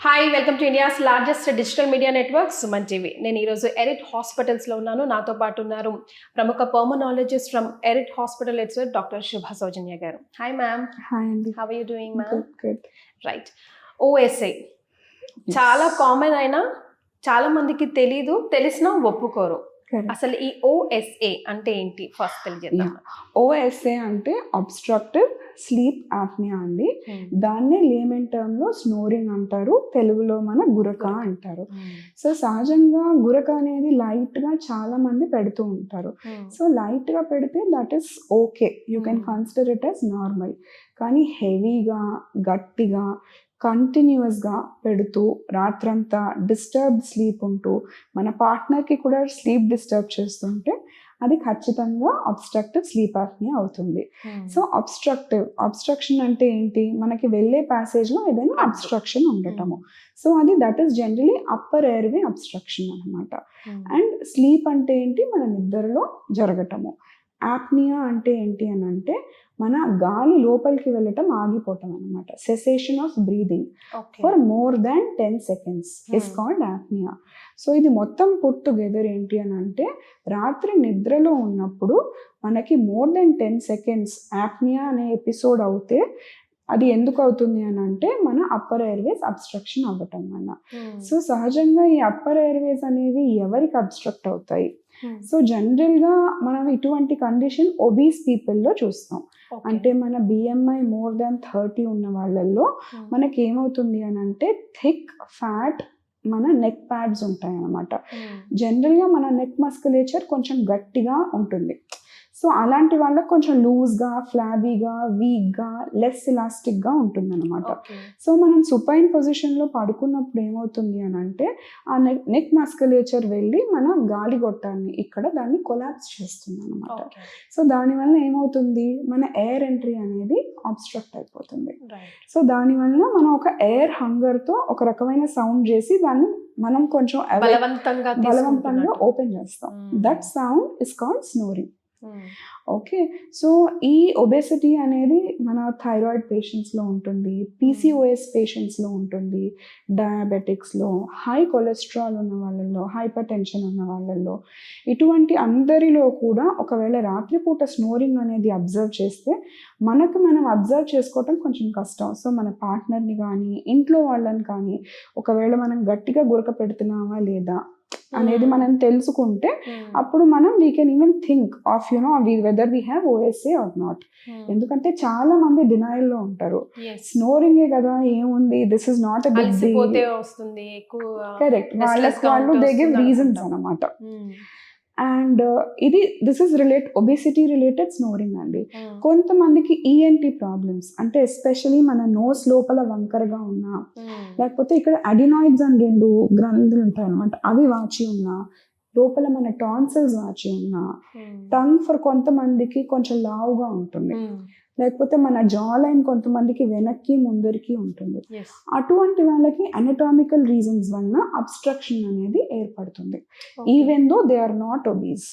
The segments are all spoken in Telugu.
Hi, welcome to India's largest digital media network Suman TV. నేను ఈరోజు ఎరిట్ హాస్పిటల్స్లో ఉన్నాను. నాతో పాటు ఉన్నారు ప్రముఖ పల్మనాలజిస్ట్ ఫ్రమ్ ఎరిట్ hospital it's doctor Shubha Soujanya గారు. Hi ma'am. హాయ్ అండి. How are you doing ma'am? Good. Right. OSI చాలా కామన్ అయినా చాలా మందికి తెలీదు, తెలిసినా ఒప్పుకోరు. అసలు ఈ ఓఎస్ఏ అంటే ఏంటి ఫస్ట్ తెలియజేద్దాం. ఓఎస్ఏ అంటే అబ్స్ట్రక్టివ్ స్లీప్ ఆప్నియా అండి. దాన్నే లేమన్ టర్మ్ లో స్నోరింగ్ అంటారు, తెలుగులో మన గురక అంటారు. సో సహజంగా గురక అనేది లైట్ గా చాలా మంది పెడుతూ ఉంటారు. సో లైట్ గా పెడితే that is okay, you can consider it as normal. కానీ హెవీగా గట్టిగా కంటిన్యూస్గా పెడుతూ రాత్రంతా డిస్టర్బ్డ్ స్లీప్ ఉంటూ మన పార్ట్నర్కి కూడా స్లీప్ డిస్టర్బ్ చేస్తుంటే అది ఖచ్చితంగా అబ్స్ట్రక్టివ్ స్లీప్ ఆప్నియా అవుతుంది. సో అబ్స్ట్రక్షన్ అంటే ఏంటి, మనకి వెళ్ళే ప్యాసేజ్లో ఏదైనా అబ్స్ట్రక్షన్ ఉండటము. సో అది that is generally upper airway obstruction అనమాట. అండ్ స్లీప్ అంటే ఏంటి, మన నిద్రలో జరగటము. ఆప్నియా అంటే ఏంటి అని అంటే మన గాలి లోపలికి వెళ్ళటం ఆగిపోవటం అనమాట. Cessation of breathing for more than 10 seconds is called apnoea. So ఇది మొత్తం పుట్ టుగెదర్ ఏంటి అని అంటే రాత్రి నిద్రలో ఉన్నప్పుడు మనకి మోర్ దెన్ 10 seconds ఆప్నియా అనే ఎపిసోడ్ అవుతే అది ఎందుకు అవుతుంది అని అంటే మన అప్పర్ ఎయిర్వేస్ అబ్స్ట్రక్షన్ అవ్వటం వల్ల. సో సహజంగా ఈ అప్పర్ ఎయిర్వేస్ అనేవి ఎవరికి అబ్స్ట్రక్ట్ అవుతాయి? సో జనరల్గా మనం ఇటువంటి కండిషన్ ఒబీస్ పీపుల్లో చూస్తాం. అంటే మన బిఎంఐ మోర్ దాన్ 30 ఉన్న వాళ్ళల్లో మనకి ఏమవుతుంది అని అంటే థిక్ ఫ్యాట్ మన నెక్ ప్యాడ్స్ ఉంటాయి అన్నమాట. జనరల్గా మన నెక్ మస్కులేచర్ కొంచెం గట్టిగా ఉంటుంది. సో అలాంటి వాళ్ళకి కొంచెం లూజ్గా, ఫ్లాబీగా, వీక్గా, లెస్ ఇలాస్టిక్గా ఉంటుంది అనమాట. సో మనం సుపైన్ పొజిషన్లో పడుకున్నప్పుడు ఏమవుతుంది అని అంటే ఆ నెక్ మస్కులేచర్ వెళ్ళి మన గాలి గొట్టాన్ని ఇక్కడ దాన్ని కొలాప్స్ చేస్తుంది అనమాట. సో దానివల్ల ఏమవుతుంది, మన ఎయిర్ ఎంట్రీ అనేది అబ్స్ట్రక్ట్ అయిపోతుంది. సో దానివల్ల మనం ఒక ఎయిర్ హంగర్తో ఒక రకమైన సౌండ్ చేసి దాన్ని మనం కొంచెం బలవంతంగా ఓపెన్ చేస్తాం. That sound is called snoring. Okay. So ఈ ఒబెసిటీ అనేది మన థైరాయిడ్ పేషెంట్స్లో ఉంటుంది, పీసీఓఎస్ పేషెంట్స్లో ఉంటుంది, డయాబెటిక్స్లో, హై కొలెస్ట్రాల్ ఉన్న వాళ్ళల్లో, హైపర్ టెన్షన్ ఉన్న వాళ్ళల్లో, ఇటువంటి అందరిలో కూడా ఒకవేళ రాత్రిపూట స్నోరింగ్ అనేది అబ్జర్వ్ చేస్తే మనం అబ్జర్వ్ చేసుకోవటం కొంచెం కష్టం. సో మన పార్ట్నర్ని కానీ ఇంట్లో వాళ్ళని కానీ ఒకవేళ మనం గట్టిగా గురక పెడుతున్నామా లేదా అనేది మనం తెలుసుకుంటే అప్పుడు మనం we can even think of whether we have OSA or not. ఎందుకంటే చాలా మంది డినైల్ లో ఉంటారు, స్నోరింగే కదా ఏముంది, this is not a big deal. Correct, వాళ్ళు దే గివ్ రీజన్స్ అన్నమాట. And this is obesity related snoring అండి. కొంతమందికి ఈఎన్టీ ప్రాబ్లమ్స్ అంటే ఎస్పెషలీ మన నోస్ లోపల వంకరగా ఉన్నా, లేకపోతే ఇక్కడ అడినాయిడ్స్ అని 2 గ్రంథులు ఉంటాయి అనమాట, అవి వాచి ఉన్నా, లోపల మన టాన్సిల్స్ వాచి ఉన్నా, టంగ్ ఫర్ కొంతమందికి కొంచెం లావుగా ఉంటుంది, లేకపోతే మన జా లైన్ కొంతమందికి వెనక్కి ముందరికి ఉంటుంది. అటువంటి వాళ్ళకి అనటామికల్ రీజన్స్ వల్ల అబ్స్ట్రక్షన్ అనేది ఏర్పడుతుంది, even though they are not obese.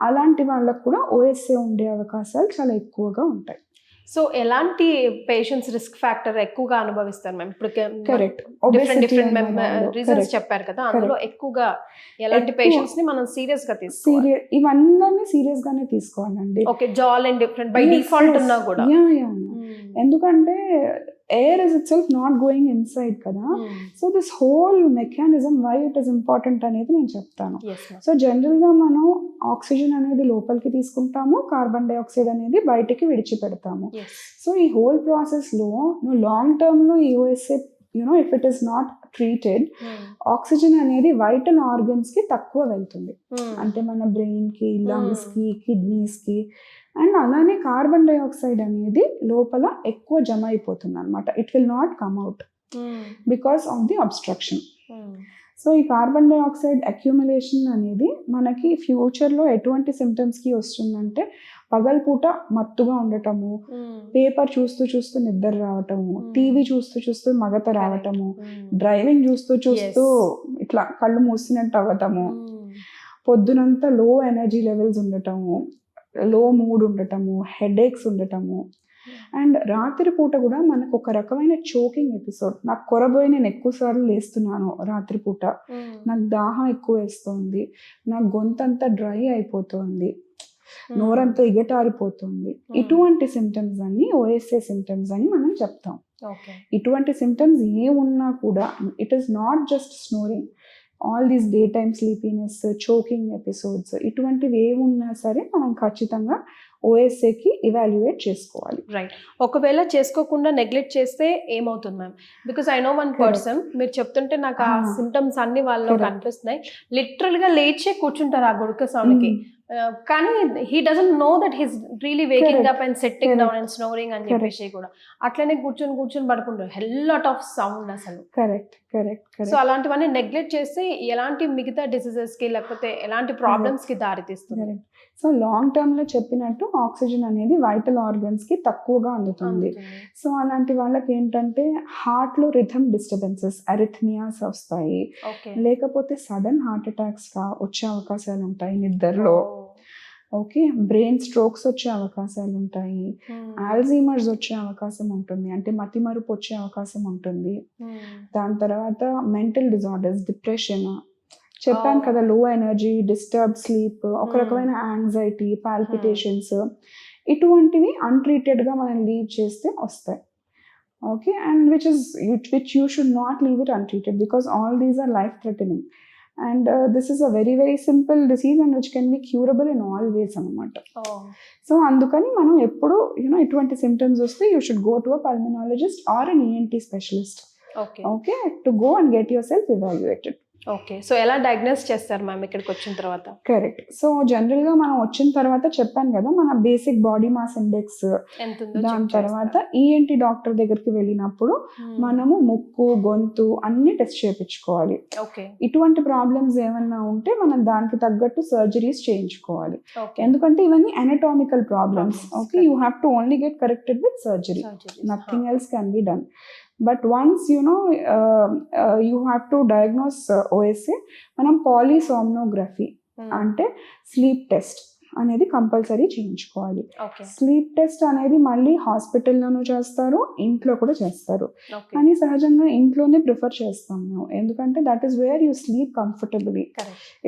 అలాంటి వాళ్ళకు కూడా ఓఎస్ఏ ఉండే అవకాశాలు చాలా ఎక్కువగా ఉంటాయి. సో ఎలాంటి పేషెంట్స్ రిస్క్ ఫ్యాక్టర్ ఎక్కువగా అనుభవిస్తారు మ్యామ్? ఇప్పుడు కరెక్ట్, డిఫరెంట్ రీజన్స్ చెప్పారు కదా, అందులో ఎక్కువగా ఎలాంటి పేషెంట్స్ ని మనం సీరియస్ గా తీసుకోవాలి? ఇవన్నీ సీరియస్ గానే తీసుకోవాలండి. ఓకే, జాల్ అండ్ డిఫరెంట్ బై డిఫాల్ట్ ఉన్నా కూడా. ఎందుకంటే air is itself not going inside కదా. So this whole mechanism why it is important అనేది నేను చెప్తాను. సో జనరల్గా మనం ఆక్సిజన్ అనేది లోపలికి తీసుకుంటాము, కార్బన్ డైఆక్సైడ్ అనేది బయటికి విడిచిపెడతాము. సో ఈ హోల్ ప్రాసెస్లో నువ్వు లాంగ్ టర్మ్లో ఈ OSA if it is not treated, oxygen అనేది వైటల్ ఆర్గన్స్ కి తక్కువ వెళ్తుంది. అంటే మన బ్రెయిన్ కి, లంగ్స్ కి, కిడ్నీస్ కి. అండ్ అలానే కార్బన్ డైఆక్సైడ్ అనేది లోపల ఎక్కువ జమ అయిపోతుంది అనమాట. It will not come out because of the obstruction. So ఈ కార్బన్ డైఆక్సైడ్ అక్యూములేషన్ అనేది మనకి ఫ్యూచర్లో ఎటువంటి సిమ్టమ్స్కి వస్తుందంటే పగలపూట మత్తుగా ఉండటము, పేపర్ చూస్తూ చూస్తూ నిద్ర రావటము, టీవీ చూస్తూ చూస్తూ మగత రావటము, డ్రైవింగ్ చూస్తూ ఇట్లా కళ్ళు మూసినట్టు అవ్వటము, పొద్దునంతా లో ఎనర్జీ లెవెల్స్ ఉండటము, లో మూడ్ ఉండటము, హెడేక్స్ ఉండటము, అండ్ రాత్రిపూట కూడా మనకు ఒక రకమైన చోకింగ్ ఎపిసోడ్. నాకు కొరబోయి నేను ఎక్కువ సార్లు లేస్తున్నాను రాత్రిపూట, నాకు దాహం ఎక్కువ వేస్తుంది, నా గొంతంతా డ్రై అయిపోతుంది, నోరంతా ఎగటారిపోతుంది, ఇటువంటి సిమ్టమ్స్ అన్ని ఓఎస్ఏ సిమ్టమ్స్ అని మనం చెప్తాం. ఇటువంటి సిమ్టమ్స్ ఏమున్నా కూడా it is not just snoring, all these day time sleepiness, choking episodes, ఇటువంటివి ఏమున్నా సరే మనం ఖచ్చితంగా ఓఎస్ఏకి ఇవాల్యుయేట్ చేసుకోవాలి. రైట్. ఒకవేళ చేసుకోకుండా నెగ్లెక్ట్ చేస్తే ఏమవుతుంది ma'am? Because I know one person, మీరు చెప్తుంటే నాకు ఆ సిమ్టమ్స్ అన్ని వాళ్ళలో కనిపిస్తున్నాయి. లిటరల్ గా లేచే కూర్చుంటారు ఆ గుడక సౌండ్కి, కానీ he doesn't know that he's really waking up and setting down and snoring అని చెప్పేసి కూడా అట్లనే కూర్చొని పడుకుంటారు. హెల్ లాట్ ఆఫ్ సౌండ్ అసలు. కరెక్ట్. సో అలాంటివన్నీ నెగ్లెక్ట్ చేస్తే ఎలాంటి మిగతా డిసీజెస్ కి లేకపోతే ఎలాంటి ప్రాబ్లమ్స్ కి దారితీస్తుంది? సో లాంగ్ టర్మ్ లో చెప్పినట్టు ఆక్సిజన్ అనేది వైటల్ ఆర్గన్స్ కి తక్కువగా అందుతుంది. సో అలాంటి వాళ్ళకి ఏంటంటే హార్ట్ లో రిథమ్ డిస్టర్బెన్సెస్, అరిథ్మియాస్ వస్తాయి, లేకపోతే సడన్ హార్ట్ అటాక్స్ వచ్చే అవకాశాలు ఉంటాయి నిద్రలో. ఓకే, బ్రెయిన్ స్ట్రోక్స్ వచ్చే అవకాశాలు ఉంటాయి, ఆల్జీమర్స్ వచ్చే అవకాశం ఉంటుంది, అంటే మతిమరుపు వచ్చే అవకాశం ఉంటుంది. దాని తర్వాత మెంటల్ డిజార్డర్స్, డిప్రెషన్, చెప్పాను కదా, లో ఎనర్జీ, డిస్టర్బ్ స్లీప్, ఒక రకమైన యాంగ్జైటీ, పాల్పిటేషన్స్, ఇటువంటివి అన్ట్రీటెడ్గా మనం లీవ్ చేస్తే వస్తాయి. Okay, and which you should not leave it untreated because all these are life threatening. And this is a very very simple disease and which can be curable in all ways అన్నమాట. సో అందుకని మనం ఎప్పుడు ఇటువంటి సిమ్టమ్స్ వస్తే you should go to a pulmonologist or an ENT specialist. Okay, to go and get your self evaluated. Okay, so ఎలా డయాగ్నోస్ చేస్తారు మ్యామ్ ఇక్కడికి వచ్చిన తర్వాత? కరెక్ట్. సో జనరల్గా మనం వచ్చిన తర్వాత చెప్పాను కదా, మన బేసిక్ బాడీ మాస్ ఇండెక్స్, దాని తర్వాత ఈఎన్టీ డాక్టర్ దగ్గరికి వెళ్ళినప్పుడు మనము ముక్కు, గొంతు అన్ని టెస్ట్ చేయించుకోవాలి. ఇటువంటి ప్రాబ్లమ్స్ ఏమన్నా ఉంటే మనం దానికి తగ్గట్టు సర్జరీస్ చేయించుకోవాలి. ఎందుకంటే ఇవన్నీ anatomical problems. Okay, you have to only get corrected with surgery, nothing else can be done. But once you have to diagnose OSA, మనం పాలిసోమ్నోగ్రఫీ అంటే స్లీప్ టెస్ట్ అనేది కంపల్సరీ చేయించుకోవాలి. స్లీప్ టెస్ట్ అనేది మళ్ళీ హాస్పిటల్లోనూ చేస్తారు, ఇంట్లో కూడా చేస్తారు. కానీ సహజంగా ఇంట్లోనే ప్రిఫర్ చేస్తాం మేము, ఎందుకంటే that is where you sleep comfortably,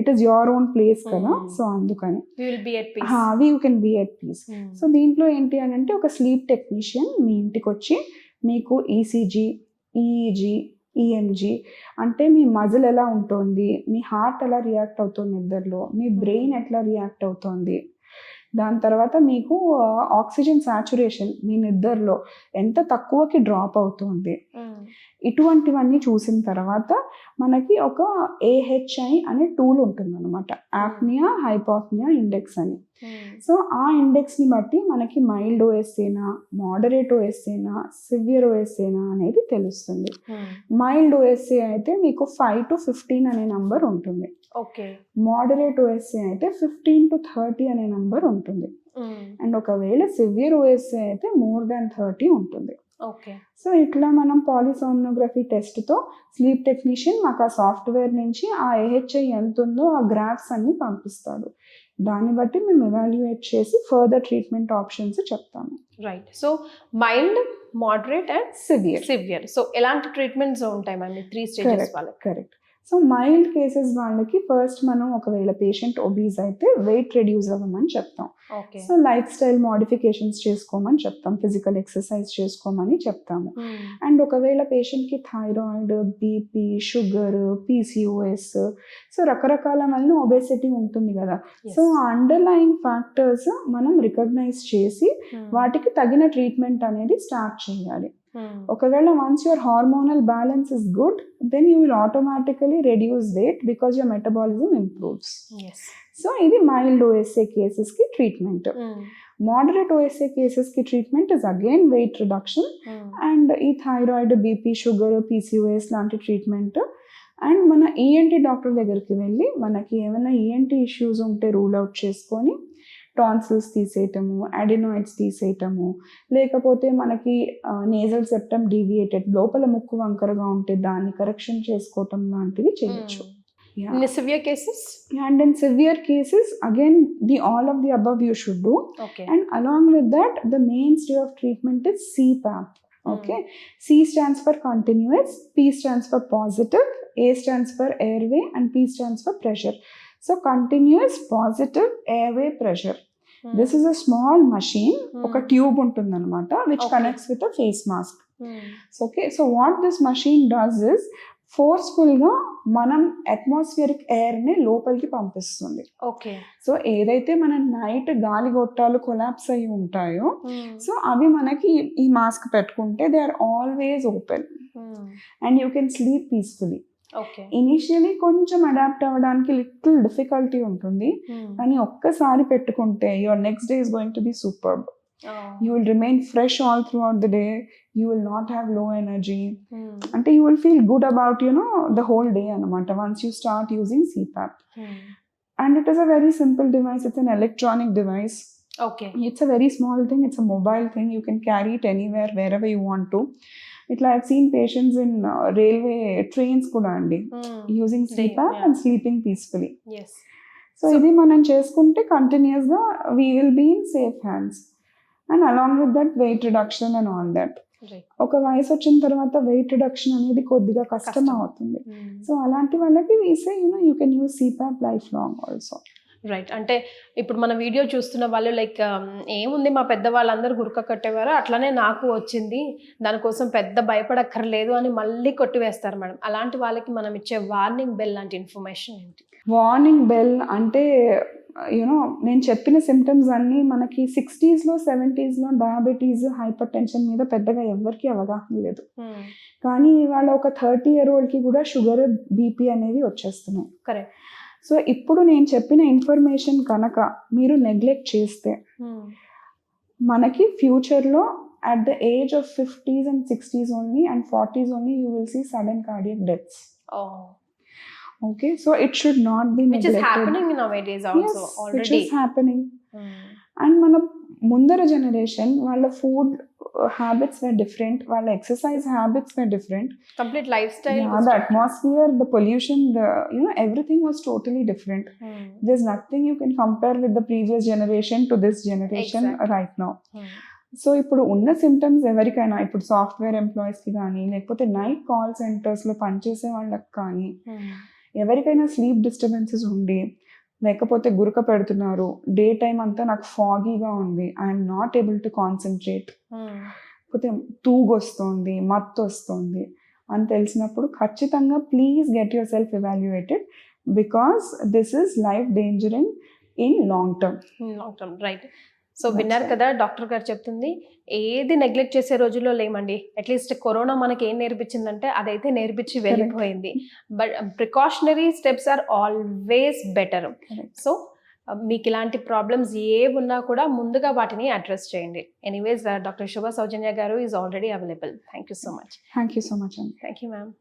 it is your own place కదా. సో అందుకని you can be at peace. So దీంట్లో ఏంటి అని అంటే ఒక స్లీప్ టెక్నీషియన్ మీ ఇంటికి వచ్చి మీకు ఈసీజీ, ఈఈజీ, ఈఎంజీ అంటే మీ మజిల్ ఎలా ఉంటుంది, మీ హార్ట్ ఎలా రియాక్ట్ అవుతుంది నిద్రలో, మీ బ్రెయిన్ ఎట్లా రియాక్ట్ అవుతుంది, దాని తర్వాత మీకు ఆక్సిజన్ సాచురేషన్ మీ నిద్రలో ఎంత తక్కువకి డ్రాప్ అవుతుంది, ఇటువంటివన్నీ చూసిన తర్వాత మనకి ఒక AHI అనే టూల్ ఉంటుంది అనమాట, ఆప్నియా హైపోప్నియా ఇండెక్స్ అని. సో ఆ ఇండెక్స్ని బట్టి మనకి మైల్డ్ ఓఎస్ఏనా, మోడరేట్ ఓఎస్ఏనా, సివియర్ ఓఎస్ఏనా అనేది తెలుస్తుంది. మైల్డ్ ఓఎస్ఏ అయితే మీకు 5 to 15 అనే నంబర్ ఉంటుంది. మోడరేట్ ఓఎస్ఏ అయితే 15 to 30 అనే నంబర్ ఉంటుంది. అండ్ ఒకవేళ సివియర్ ఓఎస్ఏ అయితే మోర్ దాన్ 30 ఉంటుంది. సో ఇట్లా మనం పాలిసోమ్నోగ్రఫీ టెస్ట్తో స్లీప్ టెక్నీషియన్ మాకు ఆ సాఫ్ట్వేర్ నుంచి ఆ AHI ఎంత ఉందో ఆ గ్రాఫ్స్ అన్ని పంపిస్తాడు. దాన్ని బట్టి మేము ఎవాల్యుయేట్ చేసి ఫర్దర్ ట్రీట్మెంట్ ఆప్షన్స్ చెప్తాము. Right. So mild, moderate and severe. So ఎలాంటి ట్రీట్మెంట్స్ ఉంటాయి మ్యామ్ 3 స్టేజెస్ వాళ్ళకి? కరెక్ట్. సో మైల్డ్ కేసెస్ వాళ్ళకి ఫస్ట్ మనం ఒకవేళ పేషెంట్ ఒబీస్ అయితే వెయిట్ రెడ్యూస్ అవ్వమని చెప్తాం. సో లైఫ్ స్టైల్ మోడిఫికేషన్స్ చేసుకోమని చెప్తాం, ఫిజికల్ ఎక్సర్సైజ్ చేసుకోమని చెప్తాము. అండ్ ఒకవేళ పేషెంట్కి thyroid, BP, sugar, PCOS, so రకరకాల వల్ల ఒబేసిటీ ఉంటుంది కదా. సో ఆ అండర్లైన్ ఫ్యాక్టర్స్ మనం రికగ్నైజ్ చేసి వాటికి తగిన ట్రీట్మెంట్ అనేది స్టార్ట్ చేయాలి. ఒకవేళ once your hormonal balance is good, then you will automatically reduce weight because your metabolism improves. So ఇది మైల్డ్ ఓఎస్ఏ కేసెస్కి ట్రీట్మెంట్. మోడరేట్ ఓఎస్ఏ కేసెస్కి treatment is again weight reduction and ఈ థైరాయిడ్, బీపీ, షుగర్, PCOS లాంటి ట్రీట్మెంట్. అండ్ మన ENT డాక్టర్ దగ్గరికి వెళ్ళి మనకి ఏమైనా ENT ఇష్యూస్ ఉంటే రూల్ అవుట్ చేసుకొని టాన్సిల్స్ తీసేయటము, అడినాయిడ్స్ తీసేయటము, లేకపోతే మనకి నేజల్ సెప్టమ్ డీవియేటెడ్, లోపల ముక్కు వంకరగా ఉంటే దాన్ని కరెక్షన్ చేసుకోవటం లాంటివి చేయొచ్చు. Yeah. In the severe cases? And in severe cases, again, all of the above you should do. Okay. And along with that, the mainstay of treatment is CPAP. Okay. C stands for continuous, P stands for positive, A stands for airway, and P stands for pressure. So continuous positive airway pressure. This is a small machine, oka tube untundannamata, which connects with a face mask. So, okay, so what this machine does is forceful గా మనం అట్మాస్ఫియరిక్ ఎయిర్ ని లోపలికి పంపిస్తుంది. ఓకే. సో ఏదైతే మన నైట్ గాలి గొట్టాలు కొలాప్స్ అయ్యి ఉంటాయో, సో అవి మనకి ఈ మాస్క్ పెట్టుకుంటే they are always open and you can sleep peacefully. Initially కొంచెం అడాప్ట్ అవ్వడానికి లిటిల్ డిఫికల్టీ ఉంటుంది, కానీ ఒక్కసారి పెట్టుకుంటే your next day is going to be superb. You will remain fresh all throughout the day. You will not have low energy. And you will feel good about, the whole day anamata once you start using CPAP. And it is a very simple device. It's an electronic device. Okay. It's a very small thing. It's a mobile thing. You can carry it anywhere, wherever you want to. I've seen patients in railway trains kuda andi using CPAP and sleeping peacefully. Yes. So idi manam cheskunte continuous ga we will be in safe hands. And along with that, weight reduction and all that. ఒక వయసు వచ్చిన తర్వాత వెయిట్ రిడక్షన్ అనేది కొద్దిగా కష్టం అవుతుంది. సో అలాంటి వాళ్ళకి వీసే you can use CPAP life long also. Right. అంటే ఇప్పుడు మన వీడియో చూస్తున్న వాళ్ళు లైక్ ఏముంది మా పెద్ద వాళ్ళందరూ గురక కట్టేవారు, అట్లానే నాకు వచ్చింది, దానికోసం పెద్ద భయపడక్కర్లేదు అని మళ్ళీ కొట్టివేస్తారు మేడం. అలాంటి వాళ్ళకి మనం ఇచ్చే వార్నింగ్ బెల్ లాంటి ఇన్ఫర్మేషన్ ఏంటి? వార్నింగ్ బెల్ అంటే నేను చెప్పిన సిమ్టమ్స్ అన్నీ మనకి 60s, 70s diabetes, hyper tension మీద పెద్దగా ఎవరికి అవగాహన లేదు. కానీ ఇవాళ ఒక 30-year-oldకి కూడా షుగర్, బీపీ అనేవి వచ్చేస్తున్నాయి. కరెక్ట్. సో ఇప్పుడు నేను చెప్పిన ఇన్ఫర్మేషన్ కనుక మీరు నెగ్లెక్ట్ చేస్తే మనకి ఫ్యూచర్లో at the age of 50s and 60s only and 40s only you will see sudden cardiac deaths. Okay, so it should not be neglected. Which is happening nowadays also. Yes, already. Which is happening. And మన ముందర జనరేషన్ వాళ్ళ ఫుడ్ హ్యాబిట్స్ were different, వాళ్ళ exercise habits were different. Complete lifestyle. Yeah, the atmosphere, the pollution, everything was totally different. There's nothing you can compare with the previous generation to this generation right now. So ఇప్పుడు ఉన్న సిమ్టమ్స్ ఎవరికైనా, ఇప్పుడు సాఫ్ట్వేర్ ఎంప్లాయీస్కి కానీ, లేకపోతే నైట్ కాల్ సెంటర్స్లో పనిచేసే వాళ్ళకి కానీ, ఎవరికైనా స్లీప్ డిస్టర్బెన్సెస్ ఉండి, లేకపోతే గురక పెడుతున్నారు, డే టైం అంతా నాకు ఫాగీగా ఉంది, I'm not able to concentrate, లేకపోతే తూగొస్తుంది, మత్తు వస్తుంది అని తెలిసినప్పుడు ఖచ్చితంగా please get your self evaluated, because this is life dangering in long term. Right. So విన్నారు కదా, డాక్టర్ గారు చెప్తుంది ఏది నెగ్లెక్ట్ చేసే రోజుల్లో లేమండి. అట్లీస్ట్ కరోనా మనకి ఏం నేర్పించిందంటే అదైతే నేర్పించి వెళ్ళిపోయింది. But precautionary steps are always better. So మీకు ఇలాంటి ప్రాబ్లమ్స్ ఏ ఉన్నా కూడా ముందుగా వాటిని అడ్రస్ చేయండి. ఎనీవేస్ డాక్టర్ శుభ సౌజన్య గారు is already available. Thank you so much. Thank you so much. Thank you ma'am.